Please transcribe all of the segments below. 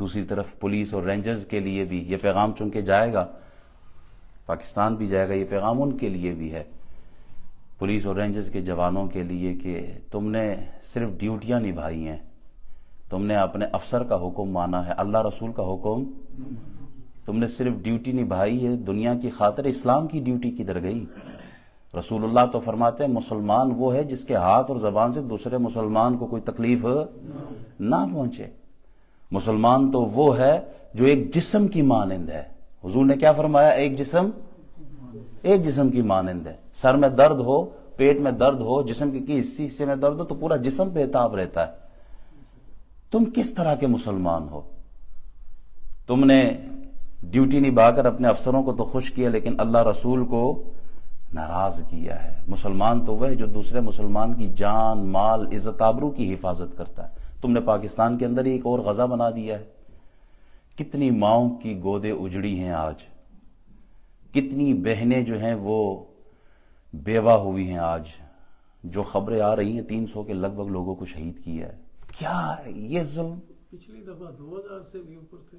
دوسری طرف پولیس اور رینجرز کے لیے بھی یہ پیغام چونکہ جائے گا، پاکستان بھی جائے گا، یہ پیغام ان کے لیے بھی ہے، پولیس اور رینجرز کے جوانوں کے لیے، کہ تم نے صرف ڈیوٹیاں نبھائی ہیں، تم نے اپنے افسر کا حکم مانا ہے، اللہ رسول کا حکم تم نے صرف ڈیوٹی نبھائی ہے، دنیا کی خاطر اسلام کی ڈیوٹی کدھر گئی؟ رسول اللہ تو فرماتے ہیں مسلمان وہ ہے جس کے ہاتھ اور زبان سے دوسرے مسلمان کو کوئی تکلیف نہ پہنچے۔ مسلمان تو وہ ہے جو ایک جسم کی مانند ہے۔ حضور نے کیا فرمایا؟ ایک جسم کی مانند ہے۔ سر میں درد ہو، پیٹ میں درد ہو، جسم کے کسی حصے میں درد ہو تو پورا جسم بےتاب رہتا ہے۔ تم کس طرح کے مسلمان ہو؟ تم نے ڈیوٹی نبھا کر اپنے افسروں کو تو خوش کیا، لیکن اللہ رسول کو ناراض کیا ہے۔ مسلمان تو وہ ہے جو دوسرے مسلمان کی جان، مال، عزت، آبرو کی حفاظت کرتا ہے۔ تم نے پاکستان کے اندر ایک اور غزہ بنا دیا ہے۔ کتنی ماؤں کی گودیں اجڑی ہیں آج، کتنی بہنیں جو ہیں وہ بیوہ ہوئی ہیں آج، جو خبریں آ رہی ہیں 300 کے لگ بھگ لوگوں کو شہید کیا ہے۔ کیا ہے یہ ظلم؟ پچھلی دفعہ 2000 سے بھی اوپر تھے،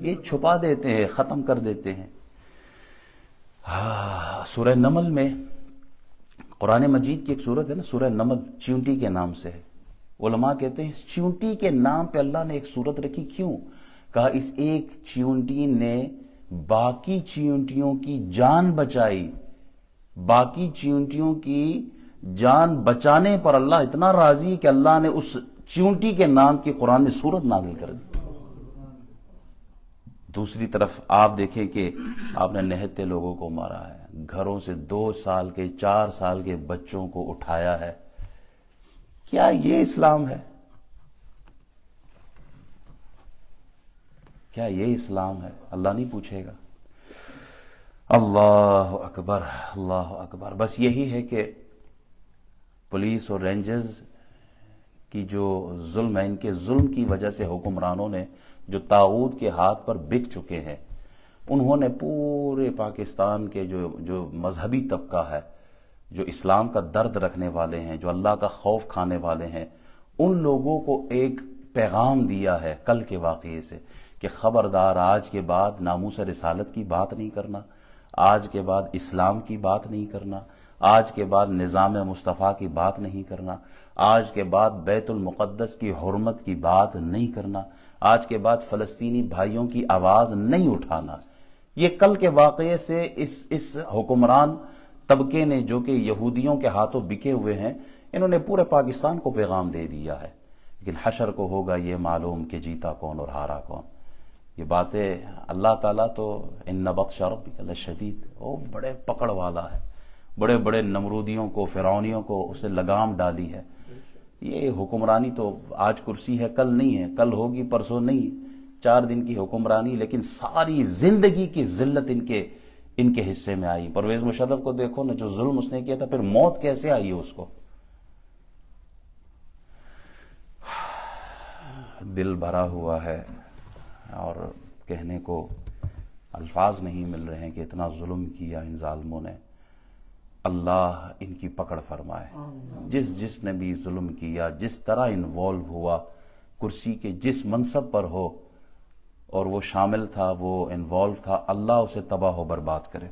یہ چھپا دیتے ہیں، ختم کر دیتے ہیں۔ سورہ نمل میں، قرآن مجید کی ایک سورت ہے نا سورہ نمل، چیونٹی کے نام سے ہے۔ علماء کہتے ہیں اس چیونٹی کے نام پہ اللہ نے ایک سورت رکھی، کیوں؟ کہا اس ایک چیونٹی نے باقی چیونٹیوں کی جان بچائی، باقی چیونٹیوں کی جان بچانے پر اللہ اتنا راضی کہ اللہ نے اس چیونٹی کے نام کی قرآن میں سورت نازل کر دی۔ دوسری طرف آپ دیکھیں کہ آپ نے نہتے لوگوں کو مارا ہے، گھروں سے 2 سال کے 4 سال کے بچوں کو اٹھایا ہے۔ کیا یہ اسلام ہے؟ کیا یہ اسلام ہے؟ اللہ نہیں پوچھے گا۔ اللہ اکبر، اللہ اکبر۔ بس یہی ہے کہ پولیس اور رینجرز کی جو ظلم ہے، ان کے ظلم کی وجہ سے حکمرانوں نے جو طاغوت کے ہاتھ پر بک چکے ہیں، انہوں نے پورے پاکستان کے جو مذہبی طبقہ ہے، جو اسلام کا درد رکھنے والے ہیں، جو اللہ کا خوف کھانے والے ہیں، ان لوگوں کو ایک پیغام دیا ہے کل کے واقعے سے کہ خبردار، آج کے بعد ناموس رسالت کی بات نہیں کرنا، آج کے بعد اسلام کی بات نہیں کرنا، آج کے بعد نظام مصطفیٰ کی بات نہیں کرنا، آج کے بعد بیت المقدس کی حرمت کی بات نہیں کرنا، آج کے بعد فلسطینی بھائیوں کی آواز نہیں اٹھانا۔ یہ کل کے واقعے سے اس حکمران طبقے نے، جو کہ یہودیوں کے ہاتھوں بکے ہوئے ہیں، انہوں نے پورے پاکستان کو پیغام دے دیا ہے۔ لیکن حشر کو ہوگا یہ معلوم کہ جیتا کون اور ہارا کون۔ یہ باتیں اللہ تعالیٰ تو ان بطش ربک لشدید، وہ بڑے پکڑ والا ہے، بڑے بڑے نمرودیوں کو، فرعونیوں کو اسے لگام ڈالی ہے۔ یہ حکمرانی تو آج کرسی ہے، کل نہیں ہے، کل ہوگی پرسوں نہیں، 4 دن کی حکمرانی، لیکن ساری زندگی کی ذلت ان کے حصے میں آئی۔ پرویز مشرف کو دیکھو نا، جو ظلم اس نے کیا تھا، پھر موت کیسے آئی ہے اس کو۔ دل بھرا ہوا ہے اور کہنے کو الفاظ نہیں مل رہے ہیں کہ اتنا ظلم کیا ان ظالموں نے۔ اللہ ان کی پکڑ فرمائے، جس نے بھی ظلم کیا، جس طرح انوالو ہوا، کرسی کے جس منصب پر ہو اور وہ شامل تھا، وہ انوالو تھا، اللہ اسے تباہ و برباد کرے۔